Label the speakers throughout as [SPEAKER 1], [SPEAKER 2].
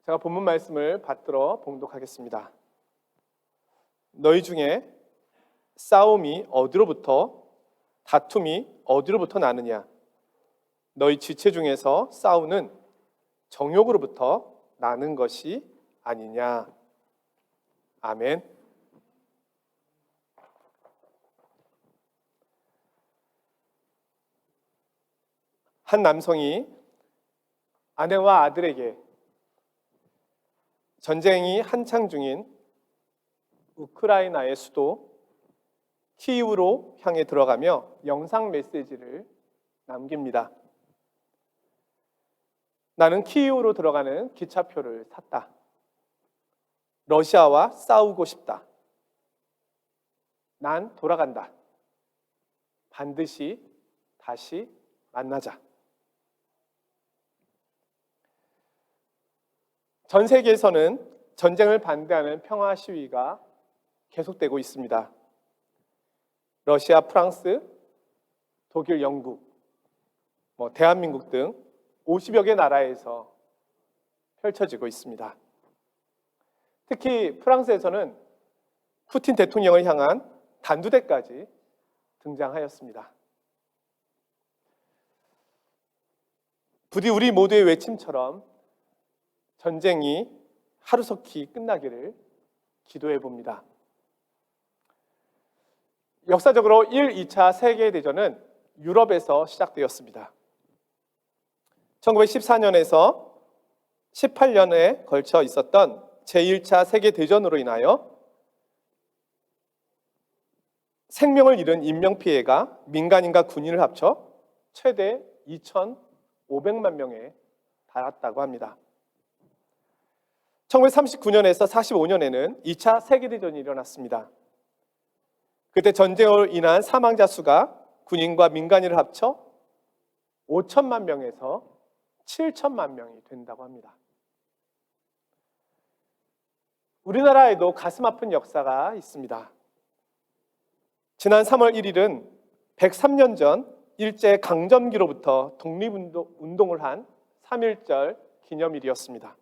[SPEAKER 1] 제가 본문 말씀을 받들어 봉독하겠습니다. 너희 중에 싸움이 어디로부터, 다툼이 어디로부터 나느냐? 너희 지체 중에서 싸우는 정욕으로부터 나는 것이 아니냐? 아멘. 한 남성이 아내와 아들에게 전쟁이 한창 중인 우크라이나의 수도 키이우로 향해 들어가며 영상 메시지를 남깁니다. 나는 키이우로 들어가는 기차표를 샀다. 러시아와 싸우고 싶다. 난 돌아간다. 반드시 다시 만나자. 전 세계에서는 전쟁을 반대하는 평화 시위가 계속되고 있습니다. 러시아, 프랑스, 독일, 영국, 대한민국 등 50여 개 나라에서 펼쳐지고 있습니다. 특히 프랑스에서는 푸틴 대통령을 향한 단두대까지 등장하였습니다. 부디 우리 모두의 외침처럼 전쟁이 하루속히 끝나기를 기도해 봅니다. 역사적으로 1, 2차 세계대전은 유럽에서 시작되었습니다. 1914년에서 18년에 걸쳐 있었던 제1차 세계대전으로 인하여 생명을 잃은 인명피해가 민간인과 군인을 합쳐 최대 2,500만 명에 달했다고 합니다. 1939년에서 45년에는 2차 세계대전이 일어났습니다. 그때 전쟁으로 인한 사망자 수가 군인과 민간인을 합쳐 5천만 명에서 7천만 명이 된다고 합니다. 우리나라에도 가슴 아픈 역사가 있습니다. 지난 3월 1일은 103년 전 일제 강점기로부터 독립운동을 한 3.1절 기념일이었습니다.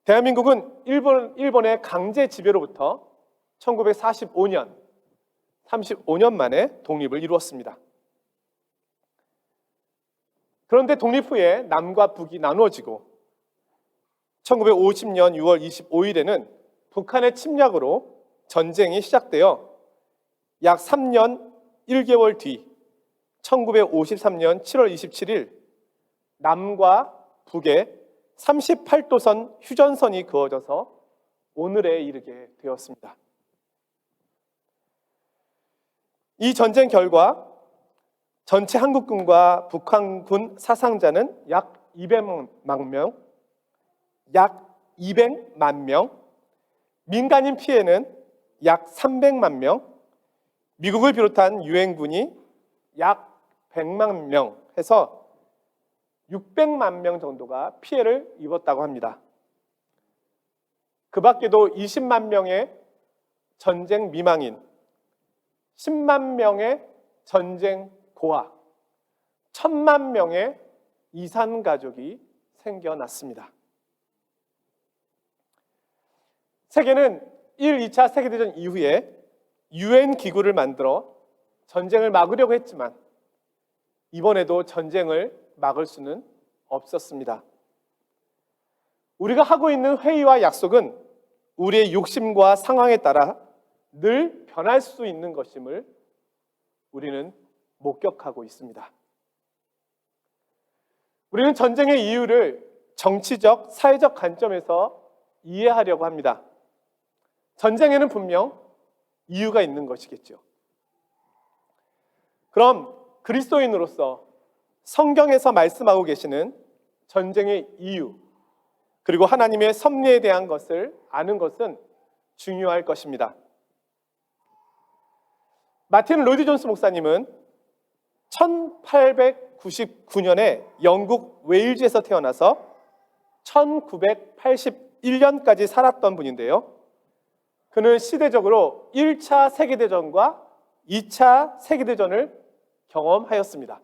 [SPEAKER 1] 대한민국은 일본의 강제 지배로부터 1945년, 35년 만에 독립을 이루었습니다. 그런데 독립 후에 남과 북이 나누어지고 1950년 6월 25일에는 북한의 침략으로 전쟁이 시작되어 약 3년 1개월 뒤 1953년 7월 27일 남과 북에 38도선 휴전선이 그어져서 오늘에 이르게 되었습니다. 이 전쟁 결과 전체 한국군과 북한군 사상자는 약 200만 명, 민간인 피해는 약 300만 명, 미국을 비롯한 유엔군이 약 100만 명 해서 600만 명 정도가 피해를 입었다고 합니다. 그 밖에도 20만 명의 전쟁 미망인, 10만 명의 전쟁 고아, 1,000만 명의 이산 가족이 생겨났습니다. 세계는 1, 2차 세계대전 이후에 유엔 기구를 만들어 전쟁을 막으려고 했지만 이번에도 전쟁을 막을 수는 없었습니다. 우리가 하고 있는 회의와 약속은 우리의 욕심과 상황에 따라 늘 변할 수 있는 것임을 우리는 목격하고 있습니다. 우리는 전쟁의 이유를 정치적, 사회적 관점에서 이해하려고 합니다. 전쟁에는 분명 이유가 있는 것이겠죠. 그럼 그리스도인으로서 성경에서 말씀하고 계시는 전쟁의 이유, 그리고 하나님의 섭리에 대한 것을 아는 것은 중요할 것입니다. 마틴 로이드 존스 목사님은 1899년에 영국 웨일즈에서 태어나서 1981년까지 살았던 분인데요. 그는 시대적으로 1차 세계대전과 2차 세계대전을 경험하였습니다.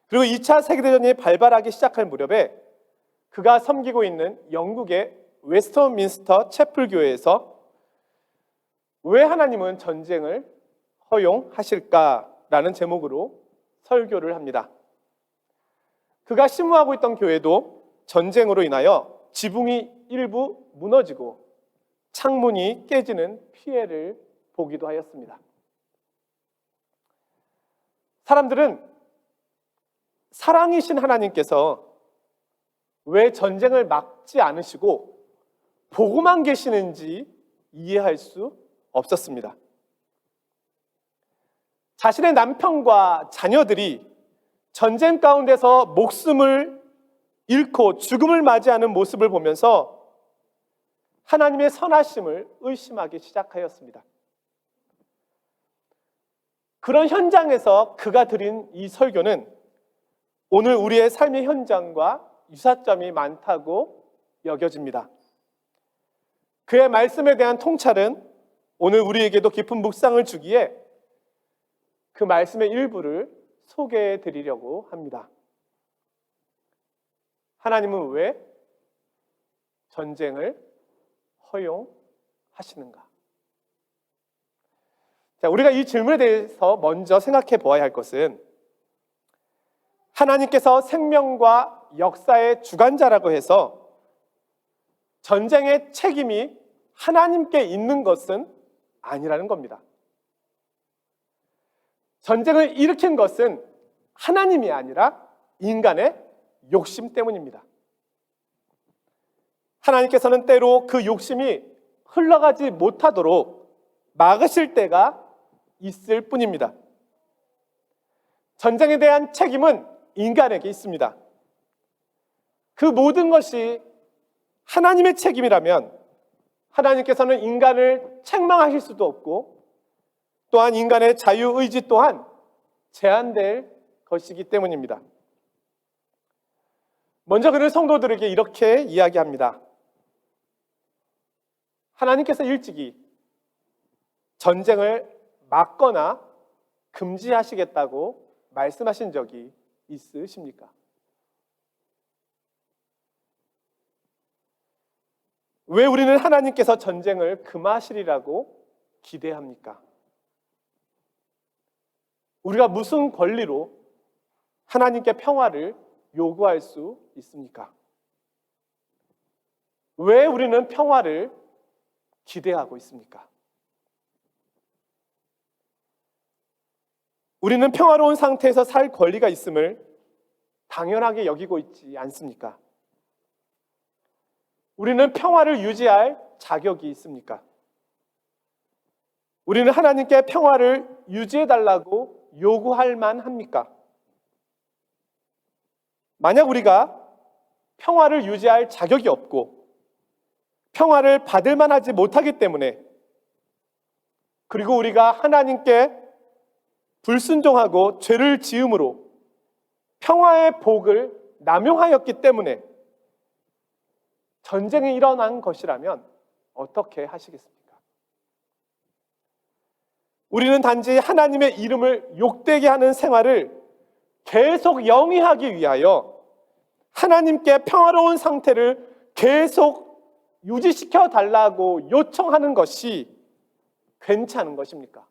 [SPEAKER 1] 그리고 2차 세계대전이 발발하기 시작할 무렵에 그가 섬기고 있는 영국의 웨스트민스터 채플 교회에서 왜 하나님은 전쟁을 허용하실까라는 제목으로 설교를 합니다. 그가 심무하고 있던 교회도 전쟁으로 인하여 지붕이 일부 무너지고 창문이 깨지는 피해를 보기도 하였습니다. 사람들은 사랑이신 하나님께서 왜 전쟁을 막지 않으시고 보고만 계시는지 이해할 수 없었습니다. 자신의 남편과 자녀들이 전쟁 가운데서 목숨을 잃고 죽음을 맞이하는 모습을 보면서 하나님의 선하심을 의심하기 시작하였습니다. 그런 현장에서 그가 드린 이 설교는 오늘 우리의 삶의 현장과 유사점이 많다고 여겨집니다. 그의 말씀에 대한 통찰은 오늘 우리에게도 깊은 묵상을 주기에 그 말씀의 일부를 소개해 드리려고 합니다. 하나님은 왜 전쟁을 허용하시는가? 자, 우리가 이 질문에 대해서 먼저 생각해 보아야 할 것은 하나님께서 생명과 역사의 주관자라고 해서 전쟁의 책임이 하나님께 있는 것은 아니라는 겁니다. 전쟁을 일으킨 것은 하나님이 아니라 인간의 욕심 때문입니다. 하나님께서는 때로 그 욕심이 흘러가지 못하도록 막으실 때가 있을 뿐입니다. 전쟁에 대한 책임은 인간에게 있습니다. 그 모든 것이 하나님의 책임이라면 하나님께서는 인간을 책망하실 수도 없고 또한 인간의 자유의지 또한 제한될 것이기 때문입니다. 먼저 그는 성도들에게 이렇게 이야기합니다. 하나님께서 일찍이 전쟁을 막거나 금지하시겠다고 말씀하신 적이 있으십니까? 왜 우리는 하나님께서 전쟁을 금하시리라고 기대합니까? 우리가 무슨 권리로 하나님께 평화를 요구할 수 있습니까? 왜 우리는 평화를 기대하고 있습니까? 우리는 평화로운 상태에서 살 권리가 있음을 당연하게 여기고 있지 않습니까? 우리는 평화를 유지할 자격이 있습니까? 우리는 하나님께 평화를 유지해달라고 요구할 만합니까? 만약 우리가 평화를 유지할 자격이 없고 평화를 받을 만하지 못하기 때문에 그리고 우리가 하나님께 불순종하고 죄를 지음으로 평화의 복을 남용하였기 때문에 전쟁이 일어난 것이라면 어떻게 하시겠습니까? 우리는 단지 하나님의 이름을 욕되게 하는 생활을 계속 영위하기 위하여 하나님께 평화로운 상태를 계속 유지시켜 달라고 요청하는 것이 괜찮은 것입니까?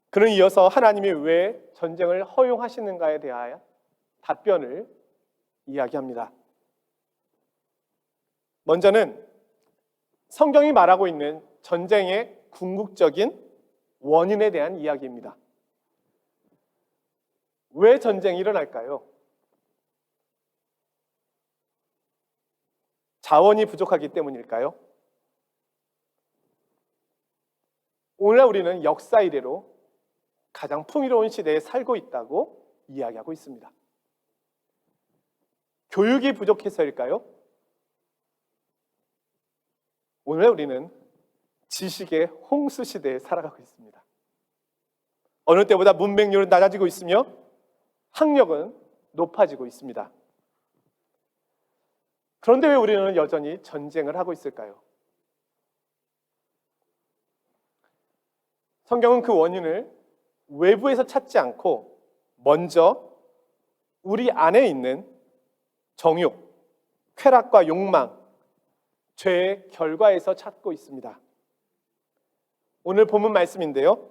[SPEAKER 1] 그는 이어서 하나님이 왜 전쟁을 허용하시는가에 대하여 답변을 이야기합니다. 먼저는 성경이 말하고 있는 전쟁의 궁극적인 원인에 대한 이야기입니다. 왜 전쟁이 일어날까요? 자원이 부족하기 때문일까요? 오늘날 우리는 역사 이래로 가장 풍요로운 시대에 살고 있다고 이야기하고 있습니다. 교육이 부족해서일까요? 오늘 우리는 지식의 홍수 시대에 살아가고 있습니다. 어느 때보다 문맹률은 낮아지고 있으며 학력은 높아지고 있습니다. 그런데 왜 우리는 여전히 전쟁을 하고 있을까요? 성경은 그 원인을 외부에서 찾지 않고 먼저 우리 안에 있는 정욕, 쾌락과 욕망, 죄의 결과에서 찾고 있습니다. 오늘 본문 말씀인데요.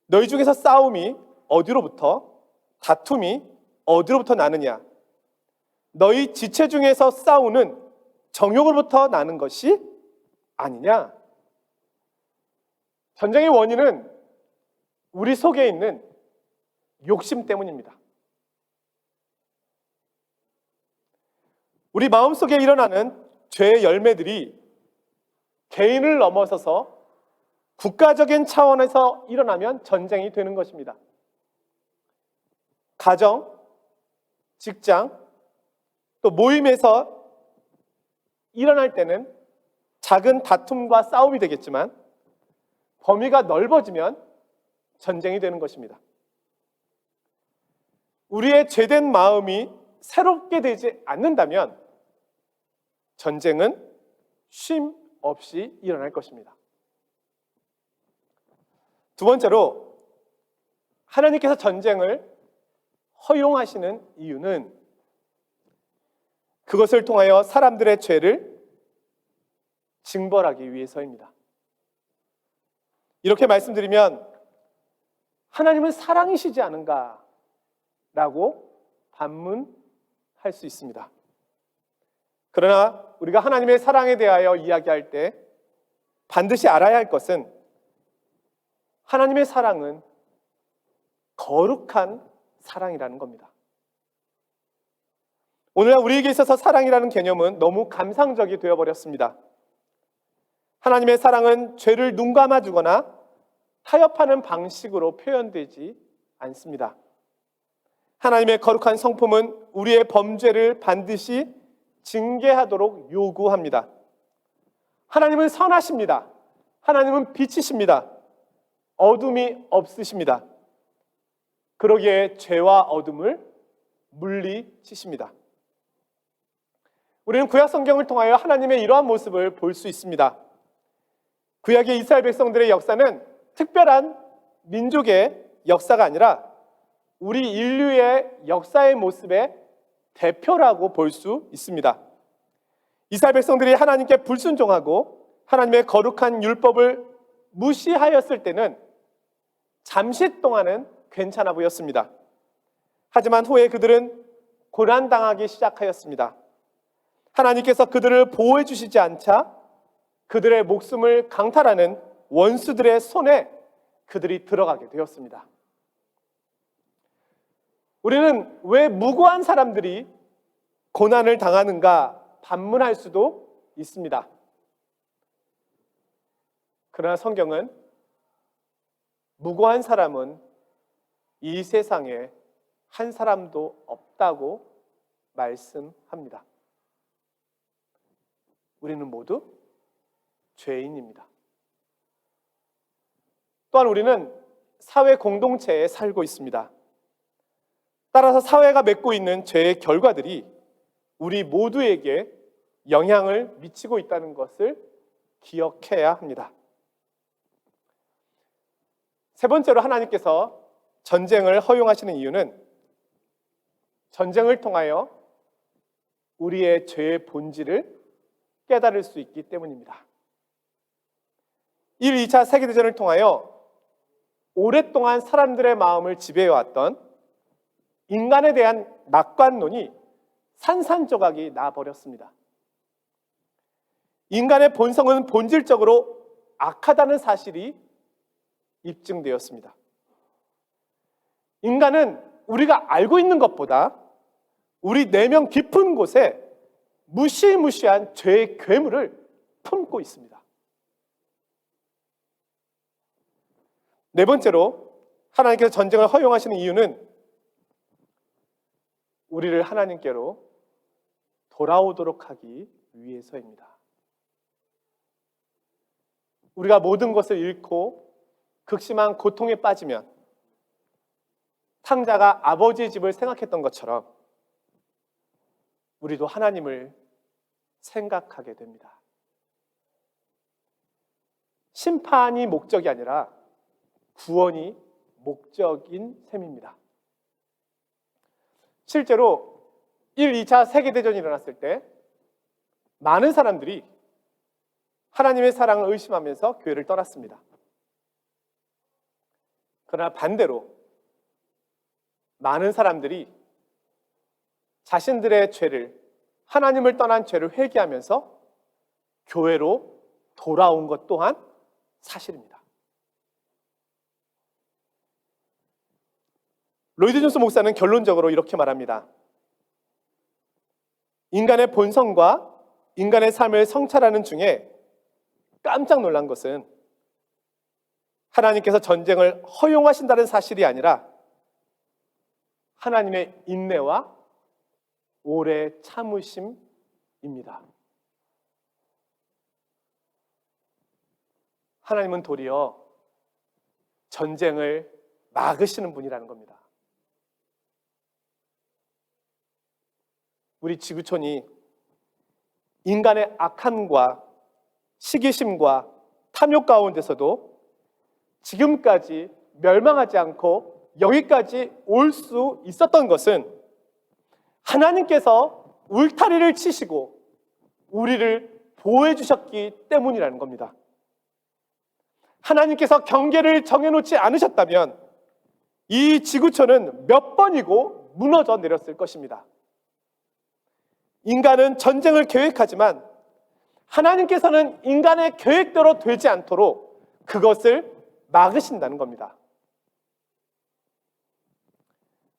[SPEAKER 1] 너희 중에서 싸움이 어디로부터, 다툼이 어디로부터 나느냐? 너희 지체 중에서 싸우는 정욕으로부터 나는 것이 아니냐? 전쟁의 원인은 우리 속에 있는 욕심 때문입니다. 우리 마음속에 일어나는 죄의 열매들이 개인을 넘어서서 국가적인 차원에서 일어나면 전쟁이 되는 것입니다. 가정, 직장, 또 모임에서 일어날 때는 작은 다툼과 싸움이 되겠지만 범위가 넓어지면 전쟁이 되는 것입니다. 우리의 죄된 마음이 새롭게 되지 않는다면 전쟁은 쉼 없이 일어날 것입니다. 두 번째로 하나님께서 전쟁을 허용하시는 이유는 그것을 통하여 사람들의 죄를 징벌하기 위해서입니다. 이렇게 말씀드리면 하나님은 사랑이시지 않은가? 라고 반문할 수 있습니다. 그러나 우리가 하나님의 사랑에 대하여 이야기할 때 반드시 알아야 할 것은 하나님의 사랑은 거룩한 사랑이라는 겁니다. 오늘날 우리에게 있어서 사랑이라는 개념은 너무 감상적이 되어버렸습니다. 하나님의 사랑은 죄를 눈감아주거나 타협하는 방식으로 표현되지 않습니다. 하나님의 거룩한 성품은 우리의 범죄를 반드시 징계하도록 요구합니다. 하나님은 선하십니다. 하나님은 빛이십니다. 어둠이 없으십니다. 그러기에 죄와 어둠을 물리치십니다. 우리는 구약 성경을 통하여 하나님의 이러한 모습을 볼 수 있습니다. 구약의 이스라엘 백성들의 역사는 특별한 민족의 역사가 아니라 우리 인류의 역사의 모습의 대표라고 볼 수 있습니다. 이스라엘 백성들이 하나님께 불순종하고 하나님의 거룩한 율법을 무시하였을 때는 잠시 동안은 괜찮아 보였습니다. 하지만 후에 그들은 고난당하기 시작하였습니다. 하나님께서 그들을 보호해 주시지 않자 그들의 목숨을 강탈하는 원수들의 손에 그들이 들어가게 되었습니다. 우리는 왜 무고한 사람들이 고난을 당하는가 반문할 수도 있습니다. 그러나 성경은 무고한 사람은 이 세상에 한 사람도 없다고 말씀합니다. 우리는 모두 죄인입니다. 또한 우리는 사회 공동체에 살고 있습니다. 따라서 사회가 맺고 있는 죄의 결과들이 우리 모두에게 영향을 미치고 있다는 것을 기억해야 합니다. 세 번째로 하나님께서 전쟁을 허용하시는 이유는 전쟁을 통하여 우리의 죄의 본질을 깨달을 수 있기 때문입니다. 1, 2차 세계대전을 통하여 오랫동안 사람들의 마음을 지배해왔던 인간에 대한 낙관론이 산산조각이 나버렸습니다. 인간의 본성은 본질적으로 악하다는 사실이 입증되었습니다. 인간은 우리가 알고 있는 것보다 우리 내면 깊은 곳에 무시무시한 죄의 괴물을 품고 있습니다. 네 번째로 하나님께서 전쟁을 허용하시는 이유는 우리를 하나님께로 돌아오도록 하기 위해서입니다. 우리가 모든 것을 잃고 극심한 고통에 빠지면 탕자가 아버지의 집을 생각했던 것처럼 우리도 하나님을 생각하게 됩니다. 심판이 목적이 아니라 구원이 목적인 셈입니다. 실제로 1, 2차 세계대전이 일어났을 때 많은 사람들이 하나님의 사랑을 의심하면서 교회를 떠났습니다. 그러나 반대로 많은 사람들이 자신들의 죄를, 하나님을 떠난 죄를 회개하면서 교회로 돌아온 것 또한 사실입니다. 로이드 존스 목사는 결론적으로 이렇게 말합니다. 인간의 본성과 인간의 삶을 성찰하는 중에 깜짝 놀란 것은 하나님께서 전쟁을 허용하신다는 사실이 아니라 하나님의 인내와 오래 참으심입니다. 하나님은 도리어 전쟁을 막으시는 분이라는 겁니다. 우리 지구촌이 인간의 악함과 시기심과 탐욕 가운데서도 지금까지 멸망하지 않고 여기까지 올 수 있었던 것은 하나님께서 울타리를 치시고 우리를 보호해 주셨기 때문이라는 겁니다. 하나님께서 경계를 정해놓지 않으셨다면 이 지구촌은 몇 번이고 무너져 내렸을 것입니다. 인간은 전쟁을 계획하지만 하나님께서는 인간의 계획대로 되지 않도록 그것을 막으신다는 겁니다.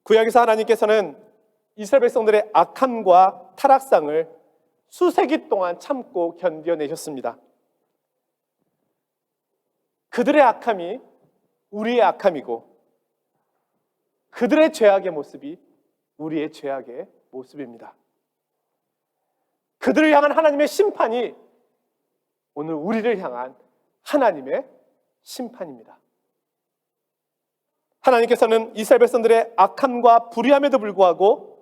[SPEAKER 1] 구약에서 하나님께서는 이스라엘 백성들의 악함과 타락상을 수세기 동안 참고 견뎌내셨습니다. 그들의 악함이 우리의 악함이고 그들의 죄악의 모습이 우리의 죄악의 모습입니다. 그들을 향한 하나님의 심판이 오늘 우리를 향한 하나님의 심판입니다. 하나님께서는 이스라엘 백성들의 악함과 불의함에도 불구하고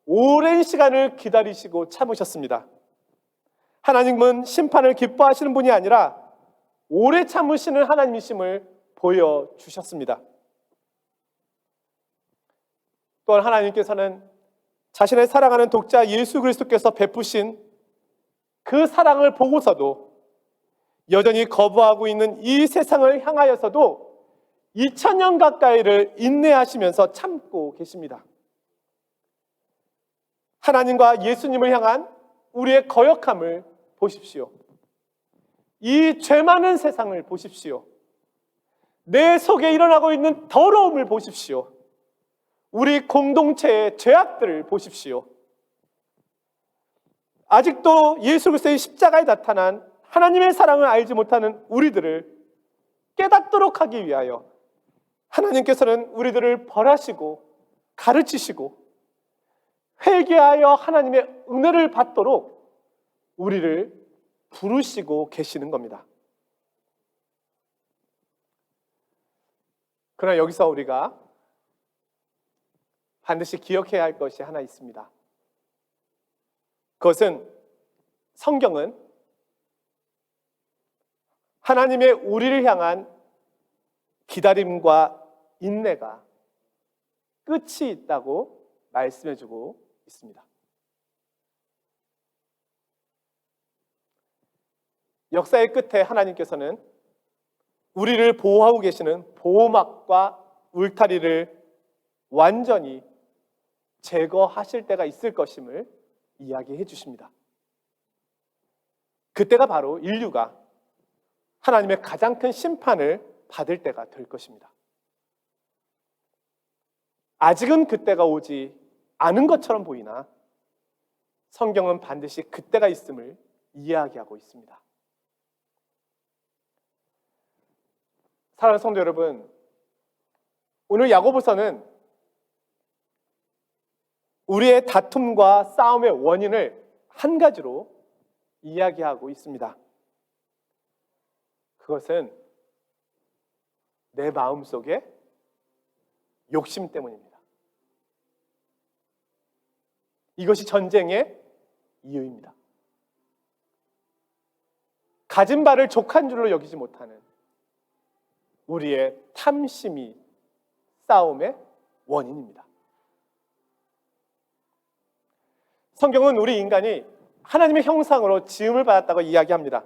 [SPEAKER 1] 오랜 시간을 기다리시고 참으셨습니다. 하나님은 심판을 기뻐하시는 분이 아니라 오래 참으시는 하나님이심을 보여주셨습니다. 또한 하나님께서는 자신의 사랑하는 독자 예수 그리스도께서 베푸신 그 사랑을 보고서도 여전히 거부하고 있는 이 세상을 향하여서도 2000년 가까이를 인내하시면서 참고 계십니다. 하나님과 예수님을 향한 우리의 거역함을 보십시오. 이 죄 많은 세상을 보십시오. 내 속에 일어나고 있는 더러움을 보십시오. 우리 공동체의 죄악들을 보십시오. 아직도 예수 그리스도의 십자가에 나타난 하나님의 사랑을 알지 못하는 우리들을 깨닫도록 하기 위하여 하나님께서는 우리들을 벌하시고 가르치시고 회개하여 하나님의 은혜를 받도록 우리를 부르시고 계시는 겁니다. 그러나 여기서 우리가 반드시 기억해야 할 것이 하나 있습니다. 그것은 성경은 하나님의 우리를 향한 기다림과 인내가 끝이 있다고 말씀해주고 있습니다. 역사의 끝에 하나님께서는 우리를 보호하고 계시는 보호막과 울타리를 완전히 제거하실 때가 있을 것임을 이야기해 주십니다. 그때가 바로 인류가 하나님의 가장 큰 심판을 받을 때가 될 것입니다. 아직은 그때가 오지 않은 것처럼 보이나 성경은 반드시 그때가 있음을 이야기하고 있습니다. 사랑하는 성도 여러분, 오늘 야고보서는 우리의 다툼과 싸움의 원인을 한 가지로 이야기하고 있습니다. 그것은 내 마음속에 욕심 때문입니다. 이것이 전쟁의 이유입니다. 가진 바를 족한 줄로 여기지 못하는, 우리의 탐심이 싸움의 원인입니다. 성경은 우리 인간이 하나님의 형상으로 지음을 받았다고 이야기합니다.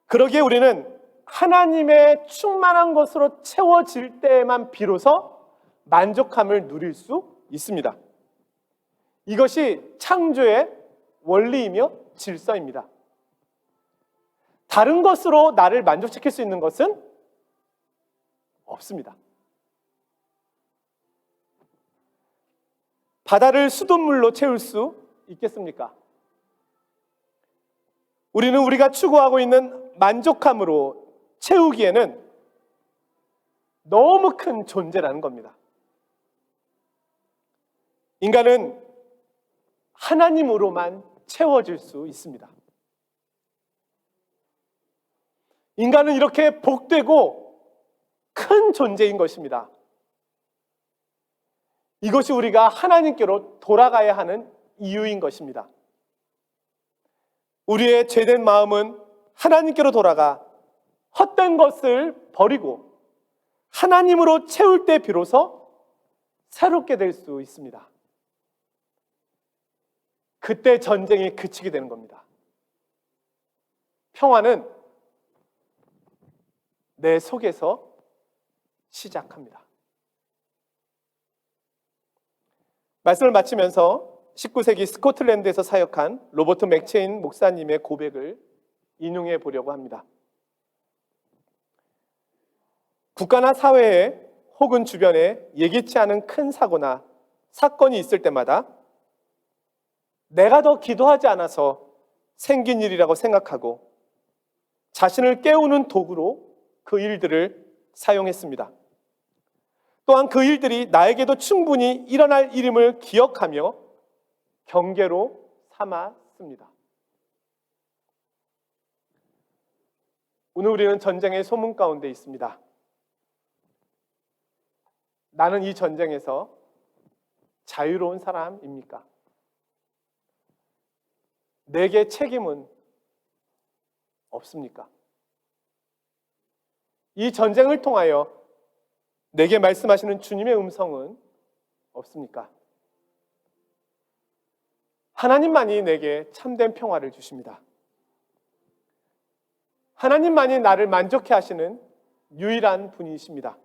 [SPEAKER 1] 그러기에 우리는 하나님의 충만한 것으로 채워질 때에만 비로소 만족함을 누릴 수 있습니다. 이것이 창조의 원리이며 질서입니다. 다른 것으로 나를 만족시킬 수 있는 것은 없습니다. 바다를 수돗물로 채울 수 있겠습니까? 우리는 우리가 추구하고 있는 만족함으로 채우기에는 너무 큰 존재라는 겁니다. 인간은 하나님으로만 채워질 수 있습니다. 인간은 이렇게 복되고 큰 존재인 것입니다. 이것이 우리가 하나님께로 돌아가야 하는 이유인 것입니다. 우리의 죄된 마음은 하나님께로 돌아가 헛된 것을 버리고 하나님으로 채울 때 비로소 새롭게 될 수 있습니다. 그때 전쟁이 그치게 되는 겁니다. 평화는 내 속에서 시작합니다. 말씀을 마치면서 19세기 스코틀랜드에서 사역한 로버트 맥체인 목사님의 고백을 인용해 보려고 합니다. 국가나 사회에 혹은 주변에 예기치 않은 큰 사고나 사건이 있을 때마다 내가 더 기도하지 않아서 생긴 일이라고 생각하고 자신을 깨우는 도구로 그 일들을 사용했습니다. 또한 그 일들이 나에게도 충분히 일어날 일임을 기억하며 경계로 삼았습니다. 오늘 우리는 전쟁의 소문 가운데 있습니다. 나는 이 전쟁에서 자유로운 사람입니까? 내게 책임은 없습니까? 이 전쟁을 통하여 내게 말씀하시는 주님의 음성은 없습니까? 하나님만이 내게 참된 평화를 주십니다. 하나님만이 나를 만족해 하시는 유일한 분이십니다.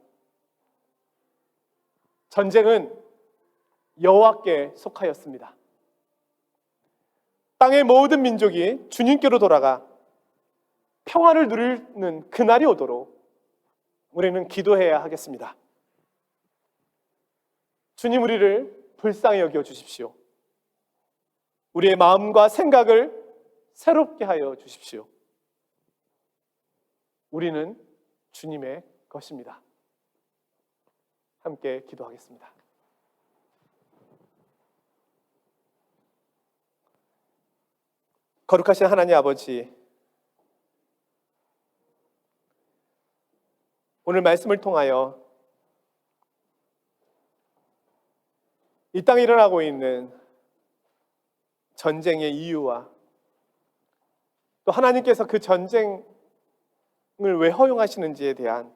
[SPEAKER 1] 전쟁은 여호와께 속하였습니다. 땅의 모든 민족이 주님께로 돌아가 평화를 누리는 그날이 오도록 우리는 기도해야 하겠습니다. 주님, 우리를 불쌍히 여겨 주십시오. 우리의 마음과 생각을 새롭게 하여 주십시오. 우리는 주님의 것입니다. 함께 기도하겠습니다. 거룩하신 하나님 아버지, 오늘 말씀을 통하여 이 땅에 일어나고 있는 전쟁의 이유와 또 하나님께서 그 전쟁을 왜 허용하시는지에 대한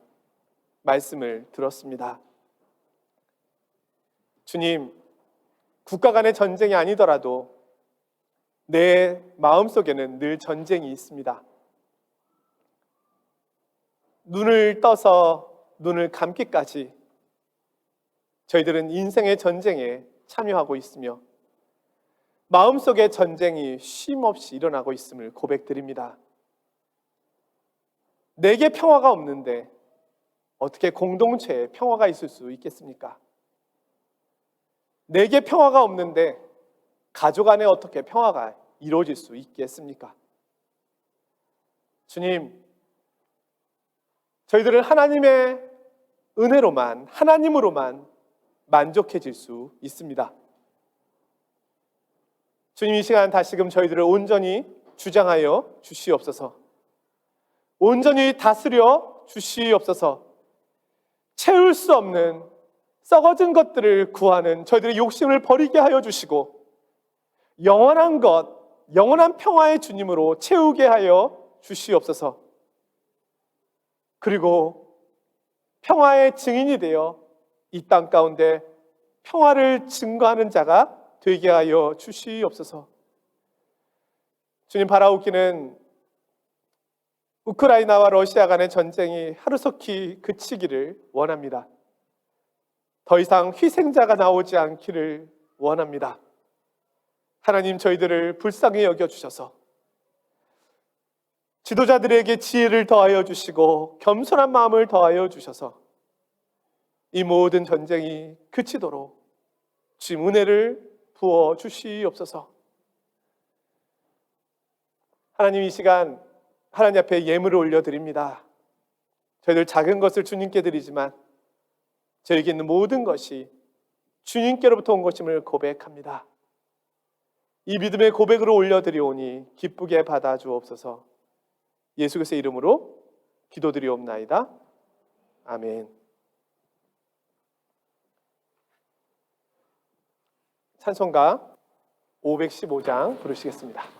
[SPEAKER 1] 말씀을 들었습니다. 주님, 국가 간의 전쟁이 아니더라도 내 마음속에는 늘 전쟁이 있습니다. 눈을 떠서 눈을 감기까지 저희들은 인생의 전쟁에 참여하고 있으며 마음속의 전쟁이 쉼없이 일어나고 있음을 고백드립니다. 내게 평화가 없는데 어떻게 공동체에 평화가 있을 수 있겠습니까? 내게 평화가 없는데 가족 안에 어떻게 평화가 이루어질 수 있겠습니까? 주님, 저희들은 하나님의 은혜로만, 하나님으로만 만족해질 수 있습니다. 주님, 이 시간 다시금 저희들을 온전히 주장하여 주시옵소서. 온전히 다스려 주시옵소서. 채울 수 없는 썩어진 것들을 구하는 저희들의 욕심을 버리게 하여 주시고 영원한 것, 영원한 평화의 주님으로 채우게 하여 주시옵소서. 그리고 평화의 증인이 되어 이 땅 가운데 평화를 증거하는 자가 되게 하여 주시옵소서. 주님, 바라옵기는 우크라이나와 러시아 간의 전쟁이 하루속히 그치기를 원합니다. 더 이상 희생자가 나오지 않기를 원합니다. 하나님, 저희들을 불쌍히 여겨주셔서 지도자들에게 지혜를 더하여 주시고 겸손한 마음을 더하여 주셔서 이 모든 전쟁이 그치도록 주님 은혜를 부어 주시옵소서. 하나님, 이 시간 하나님 앞에 예물을 올려드립니다. 저희들 작은 것을 주님께 드리지만 저에게 있는 모든 것이 주님께로부터 온 것임을 고백합니다. 이 믿음의 고백으로 올려드리오니 기쁘게 받아주옵소서. 예수 그리스도의 이름으로 기도드리옵나이다. 아멘. 찬송가 515장 부르시겠습니다.